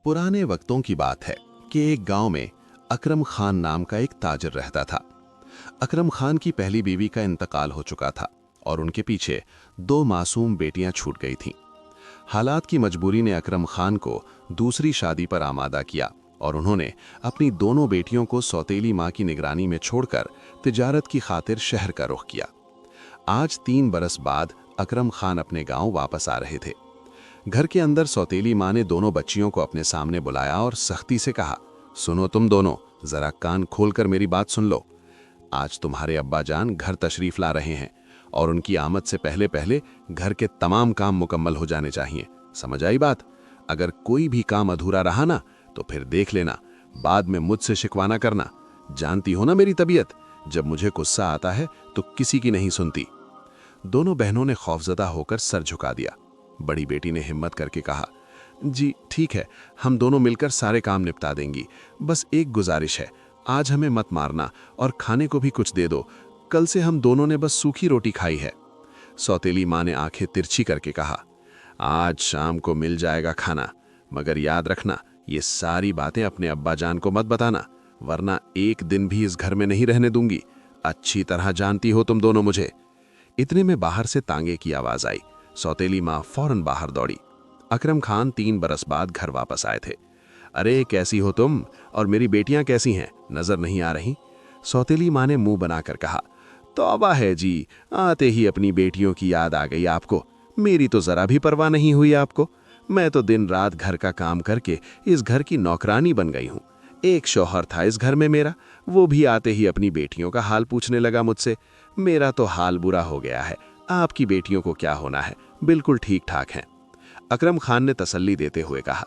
पुराने वक्तों की बात है कि एक गांव में अकरम खान नाम का एक ताजिर रहता था। अकरम खान की पहली बीवी का इंतकाल हो चुका था और उनके पीछे दो मासूम बेटियां छूट गई थीं। हालात की मजबूरी ने अकरम खान को दूसरी शादी पर आमादा किया और उन्होंने अपनी दोनों बेटियों को सौतेली मां की निगरानी में छोड़कर तिजारत की खातिर शहर का रुख किया। आज 3 बरस बाद अकरम खान अपने गांव वापस आ रहे थे। घर के अंदर सौतेली मां ने दोनों बच्चियों को अपने सामने बुलाया और सख्ती से कहा, सुनो तुम दोनों, जरा कान खोलकर मेरी बात सुन लो। आज तुम्हारे अब्बा जान घर तशरीफ ला रहे हैं और उनकी आमद से पहले पहले घर के तमाम काम मुकम्मल हो जाने चाहिए। समझ आई बात? अगर कोई भी काम अधूरा रहा ना तो फिर देख लेना, बाद में मुझसे शिकवा ना करना। जानती हो ना मेरी तबीयत, जब मुझे गुस्सा आता है तो किसी की नहीं सुनती। दोनों बहनों ने खौफजदा होकर सर झुका दिया। बड़ी बेटी ने हिम्मत करके कहा, जी ठीक है, हम दोनों मिलकर सारे काम निपटा देंगी। बस एक गुजारिश है, आज हमें मत मारना और खाने को भी कुछ दे दो। कल से हम दोनों ने बस सूखी रोटी खाई है। सौतेली मां ने आंखें तिरछी करके कहा, आज शाम को मिल जाएगा खाना, मगर याद रखना ये सारी बातें अपने अब्बा जान को मत बताना, वरना एक दिन भी इस घर में नहीं रहने दूंगी। अच्छी तरह जानती हो तुम दोनों मुझे। इतने में बाहर से तांगे की आवाज आई। सौतेली मां फौरन बाहर दौड़ी। अकरम खान 3 बरस बाद घर वापस आए थे। अरे कैसी हो तुम, और मेरी बेटियां कैसी हैं, नजर नहीं आ रही? सौतेली मां ने मुंह बनाकर कहा, तौबा है जी, आते ही अपनी बेटियों की याद आ गई आपको। मेरी तो जरा भी परवाह नहीं हुई आपको। मैं तो दिन रात घर का काम करके इस घर की नौकरानी बन गई हूं। एक शौहर था इस घर में मेरा, वो भी आते ही अपनी बेटियों का हाल पूछने लगा मुझसे। मेरा तो हाल बुरा हो गया है, आपकी बेटियों को क्या होना है, बिल्कुल ठीक ठाक हैं। अकरम खान ने तसल्ली देते हुए कहा,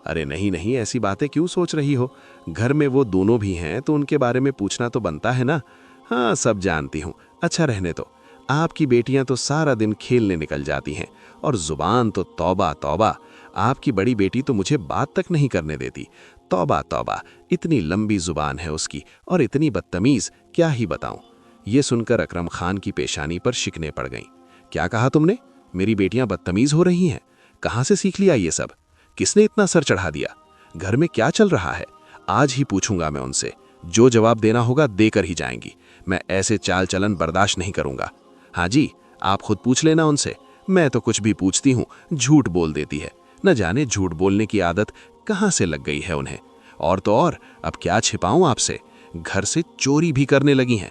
अरे नहीं नहीं, ऐसी बातें क्यों सोच रही हो? घर में वो दोनों भी हैं तो उनके बारे में पूछना तो बनता है ना। हाँ, सब जानती हूँ, अच्छा रहने दो। आपकी बेटियां तो सारा दिन खेलने निकल जाती हैं और जुबान तो तौबा तौबा। आपकी बड़ी बेटी तो मुझे बात तक नहीं करने देती। तौबा तौबा, इतनी लंबी जुबान है उसकी और इतनी बदतमीज, क्या ही बताऊं। ये सुनकर अकरम खान की पेशानी पर शिकने पड़ गईं। क्या कहा तुमने? मेरी बेटियां बदतमीज हो रही हैं? कहां से सीख लिया ये सब? किसने इतना सर चढ़ा दिया? घर में क्या चल रहा है? आज ही पूछूंगा मैं उनसे। जो जवाब देना होगा देकर ही जाएंगी। मैं ऐसे चाल चलन बर्दाश्त नहीं करूंगा। हाँ जी, आप खुद पूछ लेना उनसे। मैं तो कुछ भी पूछती हूँ झूठ बोल देती है। न जाने झूठ बोलने की आदत कहाँ से लग गई है उन्हें। और तो और, अब क्या छिपाऊं आपसे, घर से चोरी भी करने लगी हैं।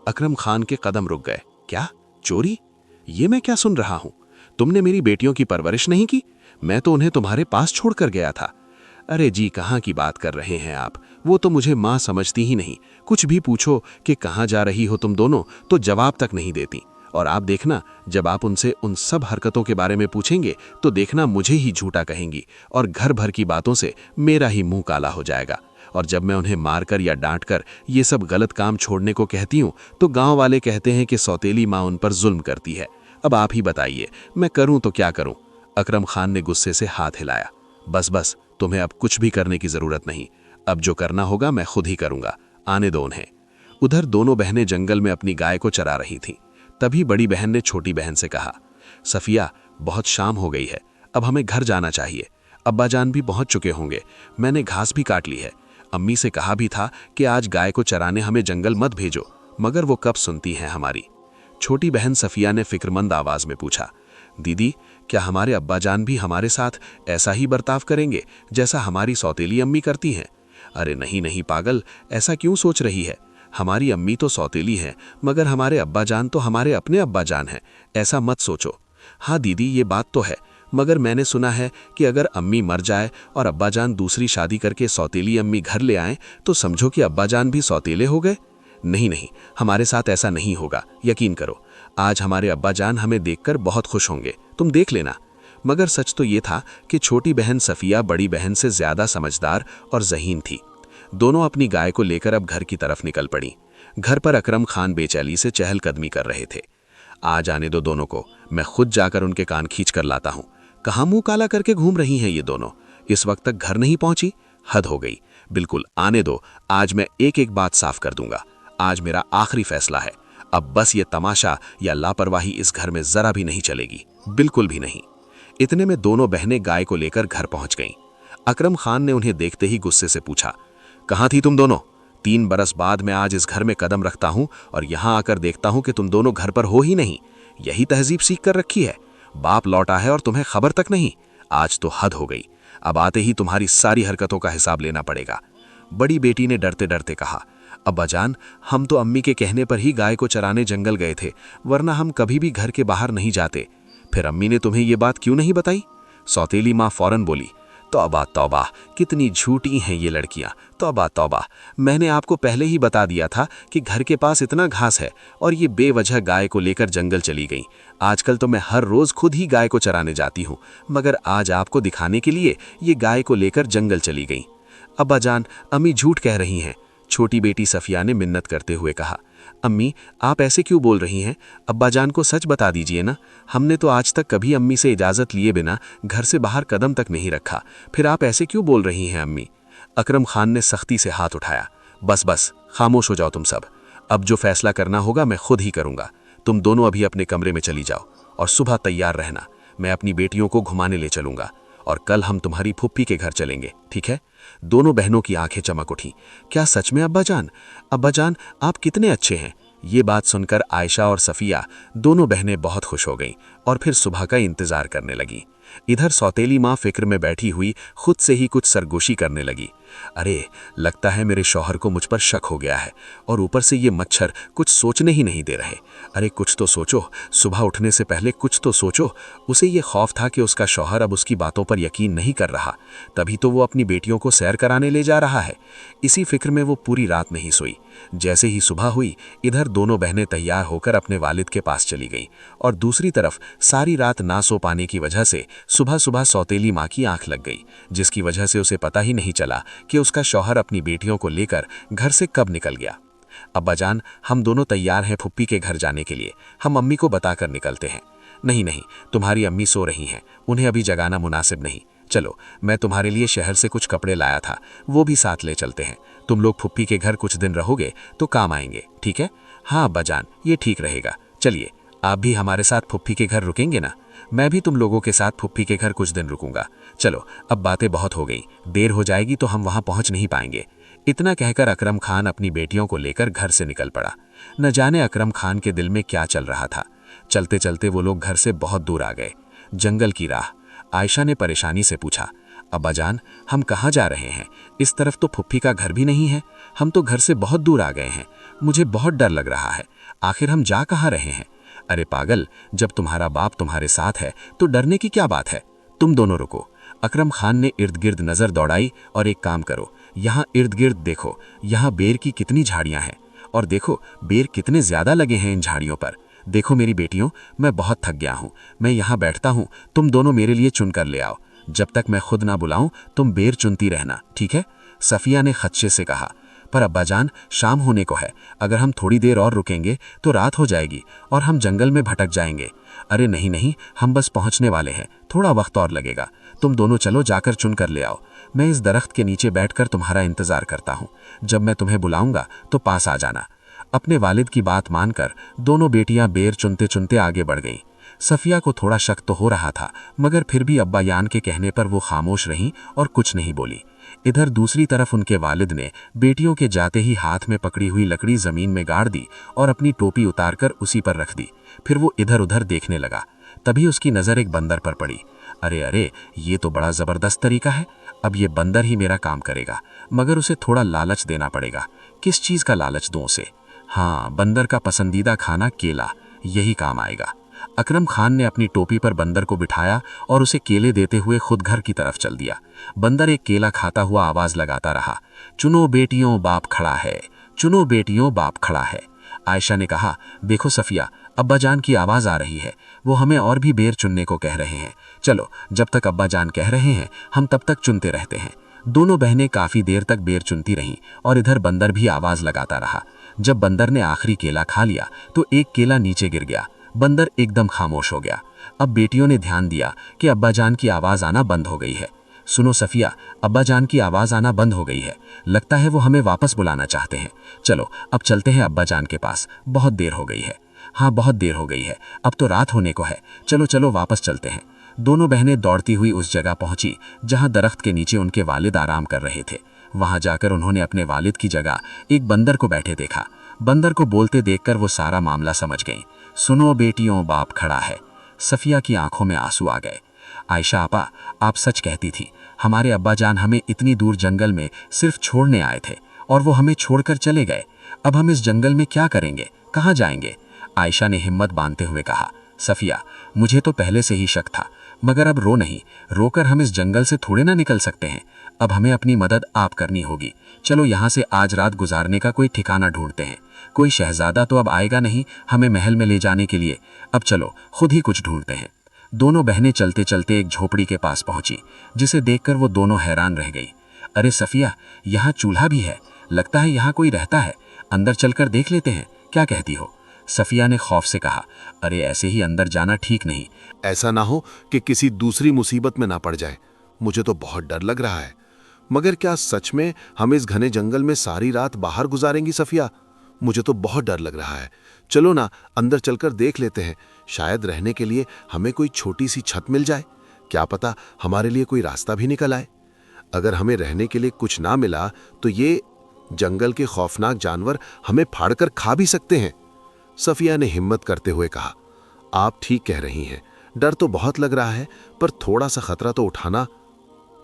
अकरम खान के कदम रुक गए। क्या चोरी? ये मैं क्या सुन रहा हूं? तुमने मेरी बेटियों की परवरिश नहीं की? मैं तो उन्हें तुम्हारे पास छोड़कर गया था। अरे जी, कहाँ की बात कर रहे हैं आप? वो तो मुझे माँ समझती ही नहीं। कुछ भी पूछो कि कहाँ जा रही हो तुम दोनों, तो जवाब तक नहीं देती। और आप देखना, जब आप उनसे उन सब हरकतों के बारे में पूछेंगे तो देखना मुझे ही झूठा कहेंगी और घर भर की बातों से मेरा ही मुंह काला हो जाएगा। और जब मैं उन्हें मारकर या डांटकर ये सब गलत काम छोड़ने को कहती हूँ तो गांव वाले कहते हैं कि सौतेली माँ उन पर जुल्म करती है। अब आप ही बताइए, मैं करूं तो क्या करूं? अकरम खान ने गुस्से से हाथ हिलाया। बस बस, तुम्हें अब कुछ भी करने की जरूरत नहीं। अब जो करना होगा मैं खुद ही करूंगा। आने दो उन्हें। उधर दोनों बहनें जंगल में अपनी गाय को चरा रही थीं। तभी बड़ी बहन ने छोटी बहन से कहा, सफिया, बहुत शाम हो गई है, अब हमें घर जाना चाहिए। अब्बा जान भी पहुंच चुके होंगे। मैंने घास भी काट ली है। अम्मी से कहा भी था कि आज गाय को चराने हमें जंगल मत भेजो, मगर वो कब सुनती हैं हमारी। छोटी बहन सफिया ने फिक्रमंद आवाज में पूछा, दीदी, क्या हमारे अब्बा जान भी हमारे साथ ऐसा ही बर्ताव करेंगे जैसा हमारी सौतेली अम्मी करती हैं? अरे नहीं नहीं पागल, ऐसा क्यों सोच रही है? हमारी अम्मी तो सौतेली हैं, मगर हमारे अब्बा जान तो हमारे अपने अब्बा जान हैं। ऐसा मत सोचो। हाँ दीदी, ये बात तो है, मगर मैंने सुना है कि अगर अम्मी मर जाए और अब्बा जान दूसरी शादी करके सौतेली अम्मी घर ले आए तो समझो कि अब्बा जान भी सौतेले हो गए। नहीं नहीं, हमारे साथ ऐसा नहीं होगा, यकीन करो। आज हमारे अब्बा जान हमें देखकर बहुत खुश होंगे, तुम देख लेना। मगर सच तो ये था कि छोटी बहन सफिया बड़ी बहन से ज्यादा समझदार और ज़हीन थी। दोनों अपनी गाय को लेकर अब घर की तरफ निकल पड़ी। घर पर अकरम खान बेचैनी से चहलकदमी कर रहे थे। आ जाने दो दोनों को, मैं खुद जाकर उनके कान खींच कर लाता हूँ। कहाँ मुंह काला करके घूम रही हैं ये दोनों? इस वक्त तक घर नहीं पहुंची? हद हो गई। बिल्कुल आने दो, आज मैं एक एक बात साफ कर दूंगा। आज मेरा आखिरी फैसला है। अब बस ये तमाशा या लापरवाही इस घर में जरा भी नहीं चलेगी, बिल्कुल भी नहीं। इतने में दोनों बहनें गाय को लेकर घर पहुंच गईं। अकरम खान ने उन्हें देखते ही गुस्से से पूछा, कहाँ थी तुम दोनों? 3 बरस बाद मैं आज इस घर में कदम रखता हूं और यहां आकर देखता हूं कि तुम दोनों घर पर हो ही नहीं। यही तहजीब सीख कर रखी है? बाप लौटा है और तुम्हें खबर तक नहीं। आज तो हद हो गई। अब आते ही तुम्हारी सारी हरकतों का हिसाब लेना पड़ेगा। बड़ी बेटी ने डरते डरते कहा, अब्बाजान, हम तो अम्मी के कहने पर ही गाय को चराने जंगल गए थे, वरना हम कभी भी घर के बाहर नहीं जाते। फिर अम्मी ने तुम्हें ये बात क्यों नहीं बताई? सौतेली माँ फौरन बोली, तौबा तौबा, कितनी झूठी हैं ये लड़कियां। तौबा तौबा, मैंने आपको पहले ही बता दिया था कि घर के पास इतना घास है और ये बेवजह गाय को लेकर जंगल चली गई। आजकल तो मैं हर रोज खुद ही गाय को चराने जाती हूँ, मगर आज आपको दिखाने के लिए ये गाय को लेकर जंगल चली गई। अब्बाजान, अम्मी झूठ कह रही हैं, छोटी बेटी सफिया ने मिन्नत करते हुए कहा। अम्मी, आप ऐसे क्यों बोल रही हैं? अब्बाजान को सच बता दीजिए ना। हमने तो आज तक कभी अम्मी से इजाज़त लिए बिना घर से बाहर कदम तक नहीं रखा, फिर आप ऐसे क्यों बोल रही हैं अम्मी? अकरम खान ने सख्ती से हाथ उठाया। बस बस, खामोश हो जाओ तुम सब। अब जो फैसला करना होगा मैं खुद ही करूँगा। तुम दोनों अभी अपने कमरे में चली जाओ और सुबह तैयार रहना। मैं अपनी बेटियों को घुमाने ले चलूँगा और कल हम तुम्हारी फुप्पी के घर चलेंगे, ठीक है? दोनों बहनों की आंखें चमक उठी। क्या सच में अब्बाजान? अब्बाजान, आप कितने अच्छे हैं। ये बात सुनकर आयशा और सफिया दोनों बहनें बहुत खुश हो गईं और फिर सुबह का इंतजार करने लगी। इधर सौतेली माँ फिक्र में बैठी हुई खुद से ही कुछ सरगोशी करने लगी। अरे, लगता है मेरे शौहर को मुझ पर शक हो गया है और ऊपर से ये मच्छर कुछ सोचने ही नहीं दे रहे। अरे कुछ तो सोचो, सुबह उठने से पहले कुछ तो सोचो। उसे ये खौफ था कि उसका शौहर अब उसकी बातों पर यकीन नहीं कर रहा, तभी तो वो अपनी बेटियों को सैर कराने ले जा रहा है। इसी फिक्र में वो पूरी रात नहीं सोई। जैसे ही सुबह हुई, इधर दोनों बहनें तैयार होकर अपने वालिद के पास चली गईं और दूसरी तरफ सारी रात ना सो पाने की वजह से सुबह सुबह सौतेली माँ की आंख लग गई, जिसकी वजह से उसे पता ही नहीं चला कि उसका शौहर अपनी बेटियों को लेकर घर से कब निकल गया। अब्बाजान, हम दोनों तैयार हैं फुप्पी के घर जाने के लिए। हम अम्मी को बताकर निकलते हैं। नहीं नहीं, तुम्हारी अम्मी सो रही हैं, उन्हें अभी जगाना मुनासिब नहीं। चलो, मैं तुम्हारे लिए शहर से कुछ कपड़े लाया था, वो भी साथ ले चलते हैं। तुम लोग फुप्पी के घर कुछ दिन रहोगे तो काम आएंगे, ठीक है? हाँ अब्बाजान, ये ठीक रहेगा। चलिए, आप भी हमारे साथ फुप्पी के घर रुकेंगे ना? मैं भी तुम लोगों के साथ फुप्पी के घर कुछ दिन रुकूंगा। चलो, अब बातें बहुत हो गई, देर हो जाएगी तो हम वहां पहुंच नहीं पाएंगे। इतना कहकर अकरम खान अपनी बेटियों को लेकर घर से निकल पड़ा। न जाने अकरम खान के दिल में क्या चल रहा था। चलते चलते वो लोग घर से बहुत दूर आ गए। जंगल की राह। आयशा ने परेशानी से पूछा, अब्बाजान, हम कहाँ जा रहे हैं? इस तरफ तो फुप्पी का घर भी नहीं है। हम तो घर से बहुत दूर आ गए हैं। मुझे बहुत डर लग रहा है। आखिर हम जा कहाँ रहे हैं? अरे पागल, जब तुम्हारा बाप तुम्हारे साथ है तो डरने की क्या बात है? तुम दोनों रुको। अकरम खान ने इर्द गिर्द नजर दौड़ाई और एक काम करो, यहाँ इर्द गिर्द देखो, यहाँ बेर की कितनी झाड़ियां हैं और देखो बेर कितने ज्यादा लगे हैं इन झाड़ियों पर। देखो मेरी बेटियों, मैं बहुत थक गया हूँ, मैं यहाँ बैठता हूँ, तुम दोनों मेरे लिए चुनकर ले आओ। जब तक मैं खुद ना बुलाऊं तुम बेर चुनती रहना, ठीक है? सफिया ने खदशे से कहा। पर अब्बाजान, शाम होने को है, अगर हम थोड़ी देर और रुकेंगे तो रात हो जाएगी और हम जंगल में भटक जाएंगे। अरे नहीं नहीं, हम बस पहुंचने वाले हैं, थोड़ा वक्त और लगेगा। तुम दोनों चलो, जाकर चुन कर ले आओ। मैं इस दरख्त के नीचे बैठकर तुम्हारा इंतजार करता हूँ। जब मैं तुम्हें बुलाऊंगा तो पास आ जाना। अपने वालिद की बात मानकर दोनों बेटियां बेर चुनते चुनते आगे बढ़ गईं। सफिया को थोड़ा शक तो हो रहा था, मगर फिर भी अब्बायान के कहने पर वो खामोश रहीं और कुछ नहीं बोली। इधर दूसरी तरफ उनके वालिद ने बेटियों के जाते ही हाथ में पकड़ी हुई लकड़ी जमीन में गाड़ दी और अपनी टोपी उतारकर उसी पर रख दी। फिर वो इधर उधर देखने लगा। तभी उसकी नजर एक बंदर पर पड़ी। अरे अरे, ये तो बड़ा जबरदस्त तरीका है। अब ये बंदर ही मेरा काम करेगा, मगर उसे थोड़ा लालच देना पड़ेगा। किस चीज का लालच दूं उसे? हाँ, बंदर का पसंदीदा खाना केला, यही काम आएगा। अकरम खान ने अपनी टोपी पर बंदर को बिठाया और उसे केले देते हुए खुद घर की तरफ चल दिया। बंदर एक केला खाता हुआ आवाज लगाता रहा, चुनो बेटियों बाप खड़ा है, चुनो बेटियों बाप खड़ा है। आयशा ने कहा, देखो सफिया, अब्बाजान की आवाज आ रही है, वो हमें और भी बेर चुनने को कह रहे हैं। चलो, जब तक अब्बाजान कह रहे हैं हम तब तक चुनते रहते हैं। दोनों बहनें काफी देर तक बेर चुनती रहीं और इधर बंदर भी आवाज लगाता रहा। जब बंदर ने आखिरी केला खा लिया तो एक केला नीचे गिर गया। बंदर एकदम खामोश हो गया। अब बेटियों ने ध्यान दिया कि अब्बाजान की आवाज आना बंद हो गई है। सुनो सफिया, अब्बाजान की आवाज आना बंद हो गई है, लगता है वो हमें वापस बुलाना चाहते हैं। चलो, अब चलते हैं अब्बाजान के पास, बहुत देर हो गई है। हाँ, बहुत देर हो गई है, अब तो रात होने को है। चलो चलो, वापस चलते हैं। दोनों बहनें दौड़ती हुई उस जगह पहुंची जहां दरख्त के नीचे उनके वालिद आराम कर रहे थे। वहां जाकर उन्होंने अपने वालिद की जगह एक बंदर को बैठे देखा। बंदर को बोलते देखकर वो सारा मामला समझ गई। सुनो बेटियों, बाप खड़ा है। सफिया की आंखों में आंसू आ गए। आयशा आपा, आप सच कहती थी। हमारे अब्बा जान हमें इतनी दूर जंगल में सिर्फ छोड़ने आए थे और वो हमें छोड़कर चले गए। अब हम इस जंगल में क्या करेंगे, कहाँ जाएंगे? आयशा ने हिम्मत बांधते हुए कहा, सफिया, मुझे तो पहले से ही शक था, मगर अब रो नहीं। रोकर हम इस जंगल से थोड़े ना निकल सकते हैं। अब हमें अपनी मदद आप करनी होगी। चलो यहाँ से आज रात गुजारने का कोई ठिकाना ढूंढते हैं। कोई शहजादा तो अब आएगा नहीं हमें महल में ले जाने के लिए। अब चलो खुद ही कुछ ढूंढते हैं। दोनों बहनें चलते चलते एक झोपड़ी के पास पहुंची, जिसे देखकर वो दोनों हैरान रह गई। अरे सफिया, यहाँ चूल्हा भी है। लगता है यहाँ कोई रहता है। अंदर चलकर देख लेते हैं, क्या कहती हो? सफिया ने खौफ से कहा, अरे ऐसे ही अंदर जाना ठीक नहीं। ऐसा ना हो कि किसी दूसरी मुसीबत में ना पड़ जाए। मुझे तो बहुत डर लग रहा है। मगर क्या सच में हम इस घने जंगल में सारी रात बाहर गुजारेंगी सफिया? मुझे तो बहुत डर लग रहा है। चलो ना, अंदर चलकर देख लेते हैं। शायद रहने के लिए हमें कोई छोटी सी छत मिल जाए। क्या पता हमारे लिए कोई रास्ता भी निकल आए। अगर हमें रहने के लिए कुछ ना मिला तो ये जंगल के खौफनाक जानवर हमें फाड़कर खा भी सकते हैं। सफिया ने हिम्मत करते हुए कहा, आप ठीक कह रही हैं। डर तो बहुत लग रहा है, पर थोड़ा सा खतरा तो उठाना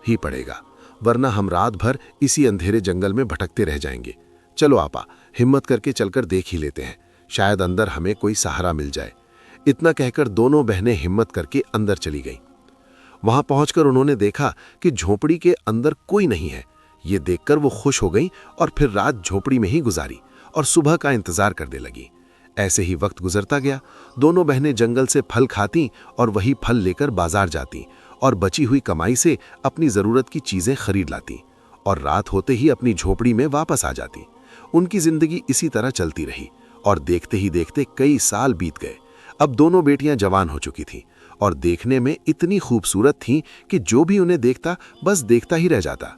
ही पड़ेगा, वरना हम रात भर इसी अंधेरे जंगल में भटकते रह जाएंगे। चलो आपा, हिम्मत करके चलकर देख ही लेते हैं। शायद अंदर हमें कोई सहारा मिल जाए। इतना कहकर दोनों बहनें हिम्मत करके अंदर चली गईं। वहां पहुंचकर उन्होंने देखा कि झोपड़ी के अंदर कोई नहीं है। ये देखकर वो खुश हो गईं और फिर रात झोपड़ी में ही गुजारी और सुबह का इंतजार करने लगी। ऐसे ही वक्त गुजरता गया। दोनों बहनें जंगल से फल खाती और वही फल लेकर बाजार जाती और बची हुई कमाई से अपनी जरूरत की चीजें खरीद लाती और रात होते ही अपनी झोपड़ी में वापस आ जाती। उनकी जिंदगी इसी तरह चलती रही और देखते ही देखते कई साल बीत गए। अब दोनों बेटियां जवान हो चुकी थीं और देखने में इतनी खूबसूरत थीं कि जो भी उन्हें देखता बस देखता ही रह जाता।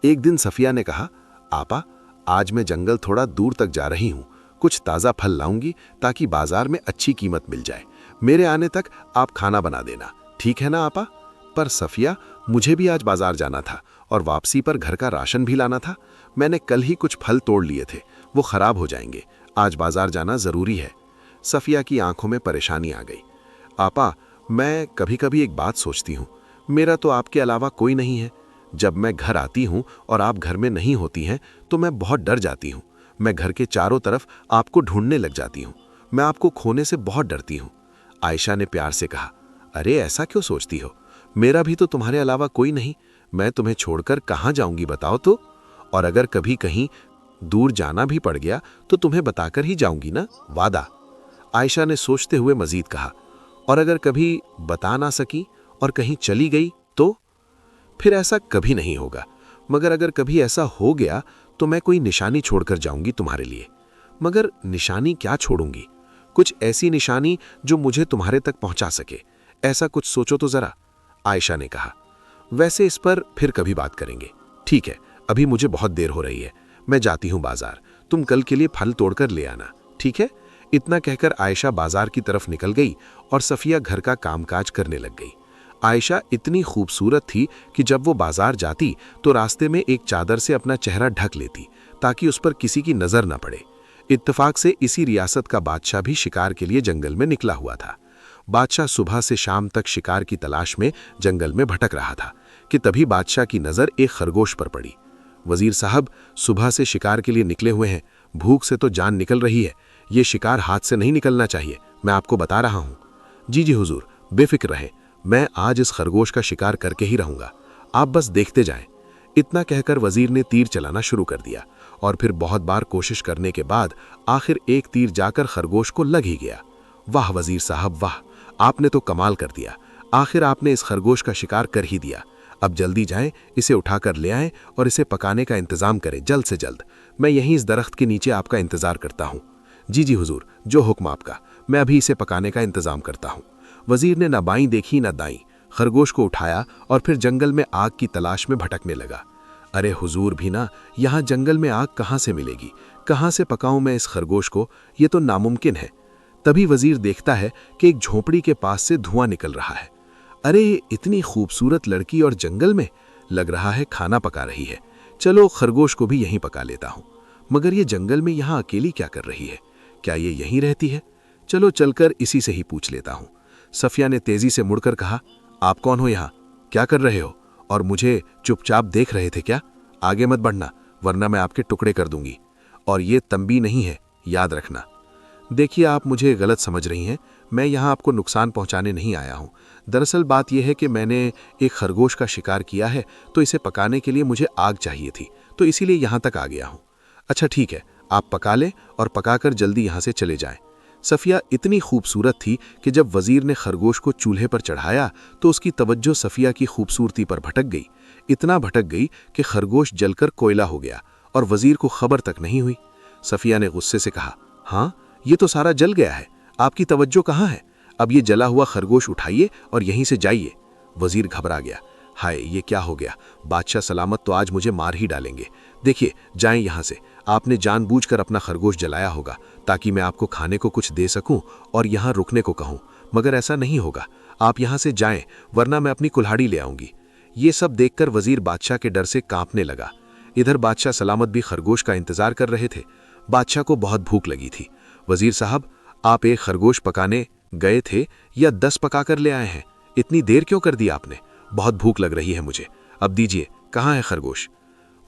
एक दिन सफिया ने कहा, आपा, आज मैं जंगल थोड़ा दूर तक जा रही हूँ। कुछ ताज़ा फल लाऊंगी ताकि बाजार में अच्छी कीमत मिल जाए। मेरे आने तक आप खाना बना देना, ठीक है ना आपा? पर सफिया, मुझे भी आज बाजार जाना था और वापसी पर घर का राशन भी लाना था। मैंने कल ही कुछ फल तोड़ लिए थे, वो खराब हो जाएंगे। आज बाजार जाना जरूरी है। सफिया की आंखों में परेशानी आ गई। आपा, मैं कभी कभी एक बात सोचती हूँ। मेरा तो आपके अलावा कोई नहीं है। जब मैं घर आती हूँ और आप घर में नहीं होती हैं तो मैं बहुत डर जाती हूँ। मैं घर के चारों तरफ आपको ढूंढने लग जाती हूँ। मैं आपको खोने से बहुत डरती हूँ। आयशा ने प्यार से कहा, अरे ऐसा क्यों सोचती हो? मेरा भी तो तुम्हारे अलावा कोई नहीं। मैं तुम्हें छोड़कर कहाँ जाऊंगी बताओ तो? और अगर कभी कहीं दूर जाना भी पड़ गया तो तुम्हें बताकर ही जाऊंगी ना, वादा। आयशा ने सोचते हुए मजीद कहा, और अगर कभी बता ना सकी और कहीं चली गई तो? फिर ऐसा कभी नहीं होगा। मगर अगर कभी ऐसा हो गया तो मैं कोई निशानी छोड़कर जाऊंगी तुम्हारे लिए। मगर निशानी क्या छोड़ूंगी? कुछ ऐसी निशानी जो मुझे तुम्हारे तक पहुंचा सके। ऐसा कुछ सोचो तो जरा, आयशा ने कहा। वैसे इस पर फिर कभी बात करेंगे। ठीक है, अभी मुझे बहुत देर हो रही है। मैं जाती हूं बाजार। तुम कल के लिए फल तोड़कर ले आना, ठीक है? इतना कहकर आयशा बाजार की तरफ निकल गई और सफिया घर का कामकाज करने लग गई। आयशा इतनी खूबसूरत थी कि जब वो बाजार जाती तो रास्ते में एक चादर से अपना चेहरा ढक लेती ताकि उस पर किसी की नजर न पड़े। इत्तेफाक से इसी रियासत का बादशाह भी शिकार के लिए जंगल में निकला हुआ था। बादशाह सुबह से शाम तक शिकार की तलाश में जंगल में भटक रहा था कि तभी बादशाह की नजर एक खरगोश पर पड़ी। वजीर साहब, सुबह से शिकार के लिए निकले हुए हैं। भूख से तो जान निकल रही है। ये शिकार हाथ से नहीं निकलना चाहिए, मैं आपको बता रहा हूँ। जी जी हुजूर, बेफिक्र रहें। मैं आज इस खरगोश का शिकार करके ही रहूंगा। आप बस देखते जाएं। इतना कहकर वजीर ने तीर चलाना शुरू कर दिया और फिर बहुत बार कोशिश करने के बाद आखिर एक तीर जाकर खरगोश को लग ही गया। वाह वजीर साहब वाह, आपने तो कमाल कर दिया। आखिर आपने इस खरगोश का शिकार कर ही दिया। अब जल्दी जाएं, इसे उठाकर ले आएं और इसे पकाने का इंतजाम करें जल्द से जल्द। मैं यहीं इस दरख्त के नीचे आपका इंतजार करता हूँ। जी जी हुजूर, जो हुक्म आपका। मैं अभी इसे पकाने का इंतजाम करता हूँ। वजीर ने न बाईं देखी न दाईं, खरगोश को उठाया और फिर जंगल में आग की तलाश में भटकने लगा। अरे हुजूर भी ना, यहाँ जंगल में आग कहाँ से मिलेगी? कहाँ से पकाऊं मैं इस खरगोश को? ये तो नामुमकिन है। तभी वजीर देखता है कि एक झोपड़ी के पास से धुआं निकल रहा है। अरे इतनी खूबसूरत लड़की और जंगल में, लग रहा है खाना पका रही है। चलो खरगोश को भी यहीं पका लेता हूँ। मगर ये जंगल में यहाँ अकेली क्या कर रही है? क्या ये यहीं रहती है? चलो चलकर इसी से ही पूछ लेता हूँ। सफिया ने तेजी से मुड़कर कहा, आप कौन हो यहाँ? क्या कर रहे हो? और मुझे चुपचाप देख रहे थे क्या? आगे मत बढ़ना, वरना मैं आपके टुकड़े कर दूंगी। और ये तंबी नहीं है, याद रखना। देखिए, आप मुझे गलत समझ रही हैं। मैं यहाँ आपको नुकसान पहुँचाने नहीं आया हूँ। दरअसल बात यह है कि मैंने एक खरगोश का शिकार किया है, तो इसे पकाने के लिए मुझे आग चाहिए थी, तो इसीलिए यहाँ तक आ गया हूँ। अच्छा ठीक है, आप पका लें और पकाकर जल्दी यहाँ से चले जाएं। सफिया इतनी खूबसूरत थी कि जब वजीर ने खरगोश को चूल्हे पर चढ़ाया तो उसकी तवज्जो सफिया की खूबसूरती पर भटक गई। इतना भटक गई कि खरगोश जलकर कोयला हो गया और वजीर को खबर तक नहीं हुई। सफिया ने गुस्से से कहा, हाँ, ये तो सारा जल गया है, आपकी तवज्जो कहाँ है? अब ये जला हुआ खरगोश उठाइए और यहीं से जाइए। वजीर घबरा गया। हाय, ये क्या हो गया? बादशाह सलामत तो आज मुझे मार ही डालेंगे। देखिए, जाएं यहाँ से। आपने जानबूझकर अपना खरगोश जलाया होगा ताकि मैं आपको खाने को कुछ दे सकूं और यहाँ रुकने को कहूं, मगर ऐसा नहीं होगा। आप यहाँ से जाएं, वरना मैं अपनी कुल्हाड़ी ले आऊंगी। ये सब देखकर वजीर बादशाह के डर से कांपने लगा। इधर बादशाह सलामत भी खरगोश का इंतजार कर रहे थे। बादशाह को बहुत भूख लगी थी। वजीर साहब, आप एक खरगोश पकाने गए थे या 10 पकाकर ले आए हैं? इतनी देर क्यों कर दी आपने? बहुत भूख लग रही है मुझे, अब दीजिए, कहाँ है खरगोश?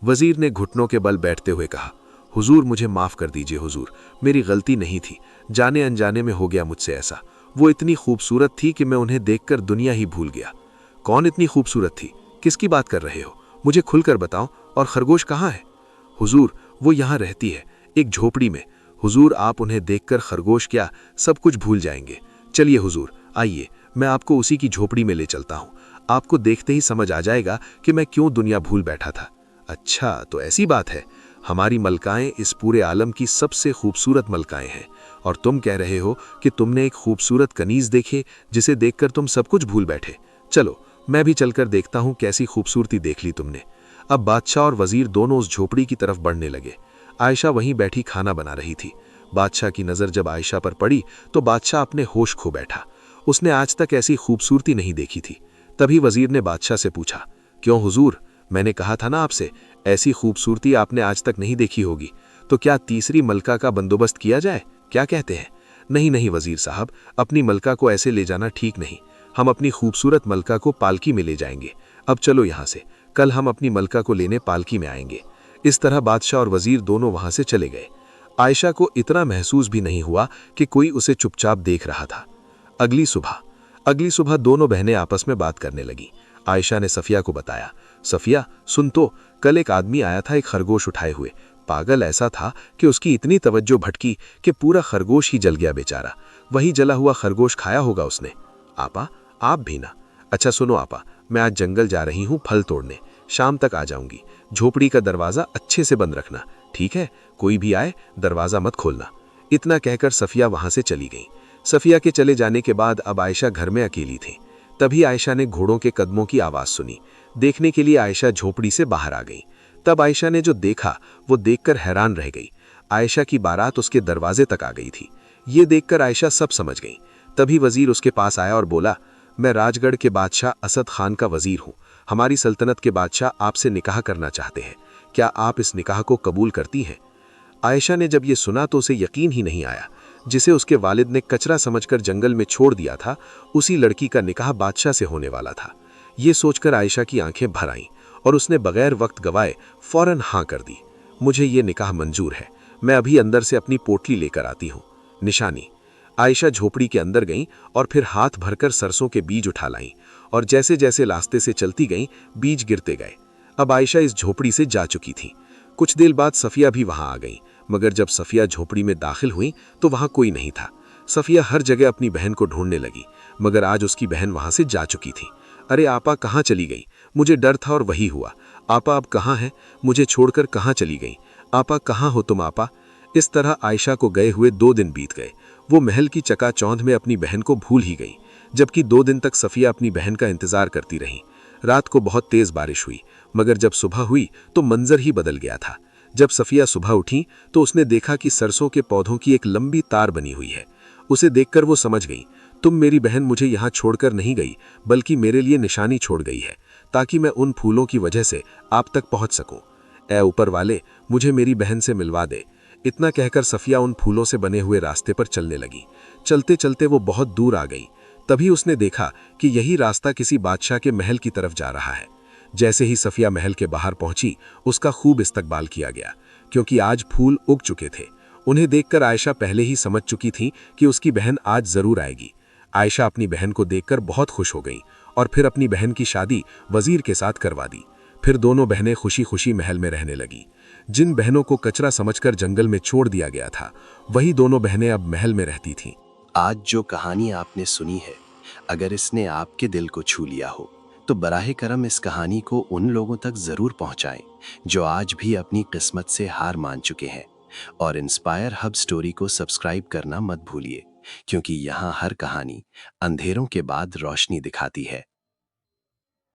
वजीर ने घुटनों के बल बैठते हुए कहा, हुजूर मुझे माफ कर दीजिए हुजूर, मेरी गलती नहीं थी, जाने अनजाने में हो गया मुझसे ऐसा। वो इतनी खूबसूरत थी कि मैं उन्हें देखकर दुनिया ही भूल गया। कौन इतनी खूबसूरत थी? किसकी बात कर रहे हो? मुझे खुलकर बताओ। और खरगोश कहाँ है? हुजूर, वो यहाँ रहती है, एक झोपड़ी में। हुजूर, आप उन्हें देखकर खरगोश क्या, सब कुछ भूल जाएंगे। चलिए हुजूर, आइए, मैं आपको उसी की झोपड़ी में ले चलता हूँ। आपको देखते ही समझ आ जाएगा कि मैं क्यों दुनिया भूल बैठा था। अच्छा, तो ऐसी बात है। हमारी मलकाएं इस पूरे आलम की सबसे खूबसूरत मलकाएं हैं, और तुम कह रहे हो कि तुमने एक खूबसूरत कनीज देखे जिसे देखकर तुम सब कुछ भूल बैठे। चलो, मैं भी चलकर देखता हूँ कैसी खूबसूरती देख ली तुमने। अब बादशाह और वजीर दोनों उस झोपड़ी की तरफ बढ़ने लगे। आयशा वहीं बैठी खाना बना रही थी। बादशाह की नज़र जब आयशा पर पड़ी तो बादशाह अपने होश खो बैठा। उसने आज तक ऐसी खूबसूरती नहीं देखी थी। तभी वजीर ने बादशाह से पूछा, क्यों हुजूर, मैंने कहा था ना आपसे, ऐसी खूबसूरती आपने आज तक नहीं देखी होगी। तो क्या तीसरी मलका का बंदोबस्त किया जाए? क्या कहते हैं? नहीं नहीं वजीर साहब, अपनी मलका को ऐसे ले जाना ठीक नहीं। हम अपनी खूबसूरत मलका को पालकी में ले जाएंगे। अब चलो यहाँ से, कल हम अपनी मलका को लेने पालकी में आएंगे। इस तरह बादशाह और वजीर दोनों वहां से चले गए। आयशा को इतना महसूस भी नहीं हुआ कि कोई उसे चुपचाप देख रहा था। अगली सुबह दोनों बहनें आपस में बात करने लगी। आयशा ने सफिया को बताया, सफिया सुन तो, कल एक आदमी आया था एक खरगोश उठाए हुए। पागल ऐसा था कि उसकी इतनी तवज्जो भटकी कि पूरा खरगोश ही जल गया बेचारा। वही जला हुआ खरगोश खाया होगा उसने। आपा, आप भी ना? अच्छा सुनो आपा, मैं आज जंगल जा रही हूँ फल तोड़ने, शाम तक आ जाऊंगी। झोपड़ी का दरवाजा अच्छे से बंद रखना, ठीक है? कोई भी आए दरवाजा मत खोलना। इतना कहकर सफिया वहां से चली गई। सफिया के चले जाने के बाद अब आयशा घर में अकेली थी। तभी आयशा ने घोड़ों के कदमों की आवाज सुनी। देखने के लिए आयशा झोपड़ी से बाहर आ गई। तब आयशा ने जो देखा वो देखकर हैरान रह गई। आयशा की बारात उसके दरवाजे तक आ गई थी। ये देखकर आयशा सब समझ गई। तभी वजीर उसके पास आया और बोला, मैं राजगढ़ के बादशाह असद खान का वजीर हूँ। हमारी सल्तनत के बादशाह आपसे निकाह करना चाहते हैं। क्या आप इस निकाह को कबूल करती हैं? आयशा ने जब ये सुना तो उसे यकीन ही नहीं आया। जिसे उसके वालिद ने कचरा समझकर जंगल में छोड़ दिया था, उसी लड़की का निकाह बादशाह से होने वाला था। ये सोचकर आयशा की आंखें भर आईं और उसने बगैर वक्त गवाए फौरन हाँ कर दी। मुझे ये निकाह मंजूर है, मैं अभी अंदर से अपनी पोटली लेकर आती हूँ। निशानी। आयशा झोपड़ी के अंदर गईं और फिर हाथ भरकर सरसों के बीज उठा लाईं, और जैसे जैसे रास्ते से चलती गईं बीज गिरते गए। अब आयशा इस झोपड़ी से जा चुकी थी। कुछ देर बाद सफिया भी वहां आ गई, मगर जब सफिया झोपड़ी में दाखिल हुई तो वहां कोई नहीं था। सफिया हर जगह अपनी बहन को ढूंढने लगी, मगर आज उसकी बहन वहां से जा चुकी थी। अरे आपा, कहाँ चली गई? मुझे डर था और वही हुआ। आपा अब कहाँ है? मुझे छोड़कर कहाँ चली गई? आपा कहाँ हो तुम आपा? इस तरह आयशा को गए हुए 2 दिन बीत गए। वो महल की चकाचौंध में अपनी बहन को भूल ही गई, जबकि 2 दिन तक सफिया अपनी बहन का इंतजार करती रही। रात को बहुत तेज बारिश हुई, मगर जब सुबह हुई तो मंजर ही बदल गया था। जब सफिया सुबह उठी तो उसने देखा कि सरसों के पौधों की एक लंबी तार बनी हुई है। उसे देखकर वो समझ गई। तुम मेरी बहन मुझे यहाँ छोड़कर नहीं गई, बल्कि मेरे लिए निशानी छोड़ गई है, ताकि मैं उन फूलों की वजह से आप तक पहुँच सकूं। ऐ ऊपर वाले, मुझे मेरी बहन से मिलवा दे। इतना कहकर सफिया उन फूलों से बने हुए रास्ते पर चलने लगी। चलते चलते वो बहुत दूर आ गई। तभी उसने देखा कि यही रास्ता किसी बादशाह के महल की तरफ जा रहा है। जैसे ही सफिया महल के बाहर पहुंची, उसका खूब इस्तकबाल किया गया, क्योंकि आज फूल उग चुके थे। उन्हें देखकर आयशा पहले ही समझ चुकी थी कि उसकी बहन आज जरूर आएगी। आयशा अपनी बहन को देखकर बहुत खुश हो गई और फिर अपनी बहन की शादी वजीर के साथ करवा दी। फिर दोनों बहनें खुशी खुशी महल में रहने लगी। जिन बहनों को कचरा समझकर जंगल में छोड़ दिया गया था, वही दोनों बहनें अब महल में रहती थीं। आज जो कहानी आपने सुनी है, अगर इसने आपके दिल को छू लिया हो तो बराहे करम इस कहानी को उन लोगों तक जरूर पहुंचाएं जो आज भी अपनी किस्मत से हार मान चुके हैं। और इंस्पायर हब स्टोरी को सब्सक्राइब करना मत भूलिए, क्योंकि यहाँ हर कहानी अंधेरों के बाद रोशनी दिखाती है।